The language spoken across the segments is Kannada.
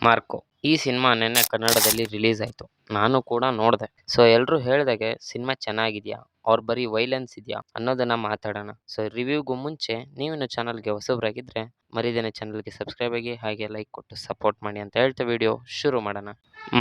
ಮಾರ್ಕೋ ಈ ಸಿನಿಮಾ ನೆನ್ನೆ ಕನ್ನಡದಲ್ಲಿ ರಿಲೀಸ್ ಆಯ್ತು. ನಾನು ಕೂಡ ನೋಡಿದೆ. ಸೊ ಎಲ್ರು ಹೇಳ್ದಾಗೆ ಸಿನಿಮಾ ಚೆನ್ನಾಗಿದ್ಯಾ, ಅವ್ರ ಬರೀ ವೈಲೆನ್ಸ್ ಇದೆಯಾ ಅನ್ನೋದನ್ನ ಮಾತಾಡೋಣ. ಸೊ ರಿವ್ಯೂಗೂ ಮುಂಚೆ ನೀವಿನ್ನು ಚಾನಲ್ಗೆ ಹೊಸಬ್ರಾಗಿದ್ರೆ ಮರಿದೇನೆ ಚಾನಲ್ಗೆ ಸಬ್ಸ್ಕ್ರೈಬ್ ಆಗಿ ಹಾಗೆ ಲೈಕ್ ಕೊಟ್ಟು ಸಪೋರ್ಟ್ ಮಾಡಿ ಅಂತ ಹೇಳ್ತಾ ವಿಡಿಯೋ ಶುರು ಮಾಡೋಣ.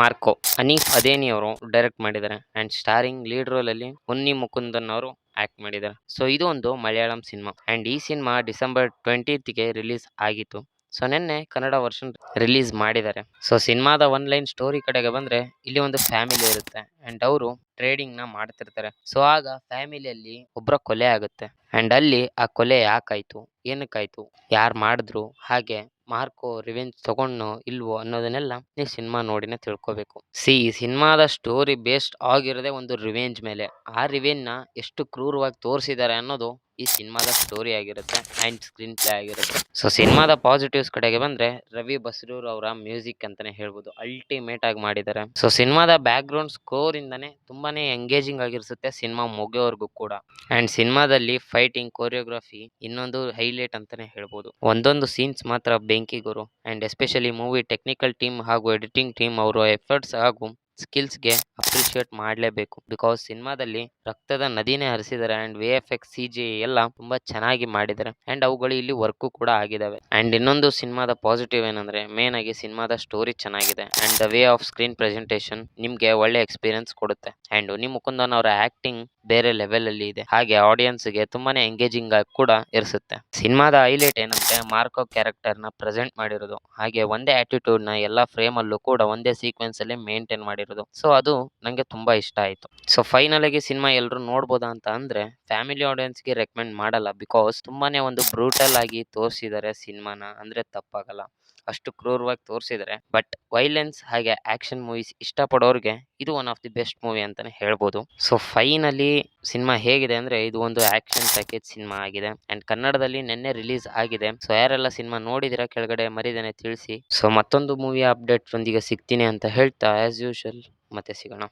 ಮಾರ್ಕೋ ಅನೀಫ್ ಅದೇನಿ ಅವರು ಡೈರೆಕ್ಟ್ ಮಾಡಿದ್ದಾರೆ ಅಂಡ್ ಸ್ಟಾರಿಂಗ್ ಲೀಡ್ ರೋಲ್ ಅಲ್ಲಿ ಉನ್ನಿ ಮುಕುಂದನ್ ಅವರು ಆಕ್ಟ್ ಮಾಡಿದ್ದಾರೆ. ಸೊ ಇದು ಒಂದು ಮಲಯಾಳಂ ಸಿನಿಮಾ ಅಂಡ್ ಈ ಸಿನಿಮಾ ಡಿಸೆಂಬರ್ 20ಗೆ ರಿಲೀಸ್ ಆಗಿತ್ತು. ಸೊ ನಿನ್ನೆ ಕನ್ನಡ ವರ್ಷನ್ ರಿಲೀಸ್ ಮಾಡಿದ್ದಾರೆ. ಸೊ ಸಿನಿಮಾದ ಒನ್ ಲೈನ್ ಸ್ಟೋರಿ ಕಡೆಗೆ ಬಂದ್ರೆ ಇಲ್ಲಿ ಒಂದು ಫ್ಯಾಮಿಲಿ ಇರುತ್ತೆ ಅಂಡ್ ಅವರು ಟ್ರೇಡಿಂಗ್ ನ ಮಾಡ್ತಿರ್ತಾರೆ. ಸೊ ಆಗ ಫ್ಯಾಮಿಲಿಯಲ್ಲಿ ಒಬ್ಬರ ಕೊಲೆ ಆಗುತ್ತೆ ಅಂಡ್ ಅಲ್ಲಿ ಆ ಕೊಲೆ ಯಾಕಾಯ್ತು, ಏನಕ್ಕಾಯ್ತು, ಯಾರು ಮಾಡಿದ್ರು, ಹಾಗೆ ಮಾರ್ಕೋ ರಿವೆಂಜ್ ತಗೊಂಡ್ನೋ ಇಲ್ವೋ ಅನ್ನೋದನ್ನೆಲ್ಲ ನೀವು ಸಿನಿಮಾ ನೋಡಿನೇ ತಿಳ್ಕೊಬೇಕು. ಈ ಸಿನಿಮಾದ ಸ್ಟೋರಿ ಬೇಸ್ಡ್ ಆಗಿರೋದೇ ಒಂದು ರಿವೆಂಜ್ ಮೇಲೆ. ಆ ರಿವೆಂಜ್ ನ ಎಷ್ಟು ಕ್ರೂರವಾಗಿ ತೋರಿಸಿದ್ದಾರೆ ಅನ್ನೋದು ಈ ಸಿನಿಮಾದ ಸ್ಟೋರಿ ಆಗಿರುತ್ತೆ ಅಂಡ್ ಸ್ಕ್ರೀನ್ ಪ್ಲೇ ಆಗಿರುತ್ತೆ. ಸೊ ಸಿನಿಮಾದ ಪಾಸಿಟಿವ್ಸ್ ಕಡೆಗೆ ಬಂದ್ರೆ ರವಿ ಬಸ್ರೂರ್ ಅವರ ಮ್ಯೂಸಿಕ್ ಅಂತಾನೆ ಹೇಳ್ಬೋದು, ಅಲ್ಟಿಮೇಟ್ ಆಗಿ ಮಾಡಿದ್ದಾರೆ. ಸೊ ಸಿನಿಮಾದ ಬ್ಯಾಕ್ ಗ್ರೌಂಡ್ ಸ್ಕೋರ್ ಇಂದಾನೆ ತುಂಬಾನೇ ಎಂಗೇಜಿಂಗ್ ಆಗಿರ್ಸುತ್ತೆ ಸಿನಿಮಾ ಮುಗಿಯೋವರೆಗೂ ಕೂಡ. ಅಂಡ್ ಸಿನಿಮಾದಲ್ಲಿ ಫೈಟಿಂಗ್, ಕೊರಿಯೋಗ್ರಫಿ ಇನ್ನೊಂದು ಹೈಲೈಟ್ ಅಂತಾನೆ ಹೇಳ್ಬೋದು. ಒಂದೊಂದು ಸೀನ್ಸ್ ಮಾತ್ರ ಬೆಂಕಿ ಗುರು. And especially movie technical team ಹಾಗೂ ಎಡಿಟಿಂಗ್ ಟೀಮ್ ಅವರ ಎಫರ್ಟ್ಸ್ ಹಾಗೂ ಸ್ಕಿಲ್ಸ್ಗೆ ಅಪ್ರಿಶಿಯೇಟ್ ಮಾಡಲೇಬೇಕು. ಬಿಕಾಸ್ ಸಿನಿಮಾದಲ್ಲಿ ರಕ್ತದ ನದಿನೇ ಹರಿಸಿದ್ದಾರೆ ಅಂಡ್ VFX CGI ಎಲ್ಲ ತುಂಬಾ ಚೆನ್ನಾಗಿ ಮಾಡಿದ್ದಾರೆ ಅಂಡ್ ಅವುಗಳು ಇಲ್ಲಿ ವರ್ಕ್ ಕೂಡ ಆಗಿದಾವೆ. ಅಂಡ್ ಇನ್ನೊಂದು ಸಿನಿಮಾದ ಪಾಸಿಟಿವ್ ಏನಂದ್ರೆ ಮೇನ್ ಆಗಿ ಸಿನಿಮಾದ ಸ್ಟೋರಿ ಚೆನ್ನಾಗಿದೆ and the way off screen presentation ನಿಮ್ಗೆ ಒಳ್ಳೆ ಎಕ್ಸ್ಪೀರಿಯನ್ಸ್ ಕೊಡುತ್ತೆ. ಅಂಡ್ ಉನ್ನಿ ಮುಕುಂದನ್ ಅವರ ಆಕ್ಟಿಂಗ್ ಬೇರೆ ಲೆವೆಲ್ ಅಲ್ಲಿ ಇದೆ, ಹಾಗೆ ಆಡಿಯನ್ಸ್ ಗೆ ತುಂಬಾನೇ ಎಂಗೇಜಿಂಗ್ ಆಗಿ ಕೂಡ ಇರಿಸುತ್ತೆ. ಸಿನಿಮಾದ ಹೈಲೈಟ್ ಏನಂದ್ರೆ ಮಾರ್ಕೋ ಕ್ಯಾರೆಕ್ಟರ್ ನ ಪ್ರೆಸೆಂಟ್ ಮಾಡಿರೋದು, ಹಾಗೆ ಒಂದೇ ಆಟಿಟ್ಯೂಡ್ ನ ಎಲ್ಲಾ ಫ್ರೇಮ್ ಅಲ್ಲೂ ಕೂಡ ಒಂದೇ ಸೀಕ್ವೆನ್ಸ್ ಅಲ್ಲಿ ಮೇಂಟೈನ್ ಮಾಡಿರೋದು. ಸೊ ಅದು ನಂಗೆ ತುಂಬಾ ಇಷ್ಟ ಆಯ್ತು. ಸೊ ಫೈನಲ್ ಆಗಿ ಸಿನಿಮಾ ಎಲ್ಲರೂ ನೋಡ್ಬೋದಾ ಅಂತ ಅಂದ್ರೆ ಫ್ಯಾಮಿಲಿ ಆಡಿಯನ್ಸ್ ಗೆ ರೆಕಮೆಂಡ್ ಮಾಡಲ್ಲ. ಬಿಕಾಸ್ ತುಂಬಾನೇ ಒಂದು ಬ್ರೂಟಲ್ ಆಗಿ ತೋರಿಸಿದ್ದಾರೆ ಸಿನಿಮಾನ, ಅಂದ್ರೆ ತಪ್ಪಾಗಲ್ಲ, ಅಷ್ಟು ಕ್ರೂರವಾಗಿ ತೋರಿಸಿದ್ದಾರೆ. ಬಟ್ ವೈಲೆನ್ಸ್ ಹಾಗೆ ಆಕ್ಷನ್ ಮೂವೀಸ್ ಇಷ್ಟಪಡೋರ್ಗೆ ಇದು one of the best movie ಅಂತಾನೆ ಹೇಳ್ಬೋದು. ಸೊ ಫೈನಲಿ ಸಿನಿಮಾ ಹೇಗಿದೆ ಅಂದ್ರೆ ಇದು ಒಂದು ಆಕ್ಷನ್ ಪ್ಯಾಕೇಜ್ ಸಿನಿಮಾ ಆಗಿದೆ ಅಂಡ್ ಕನ್ನಡದಲ್ಲಿ ನಿನ್ನೆ ರಿಲೀಸ್ ಆಗಿದೆ. ಸೊ ಯಾರೆಲ್ಲ ಸಿನಿಮಾ ನೋಡಿದಿರಾ ಕೆಳಗಡೆ ಮರಿದೇನೆ ತಿಳಿಸಿ. ಸೊ ಮತ್ತೊಂದು ಮೂವಿ ಅಪ್ಡೇಟ್ ಒಂದಿಗೆ ಸಿಗ್ತೀನಿ ಅಂತ ಹೇಳ್ತಾ ಆಸ್ ಯೂಶುವಲ್ ಮತ್ತೆ ಸಿಗೋಣ.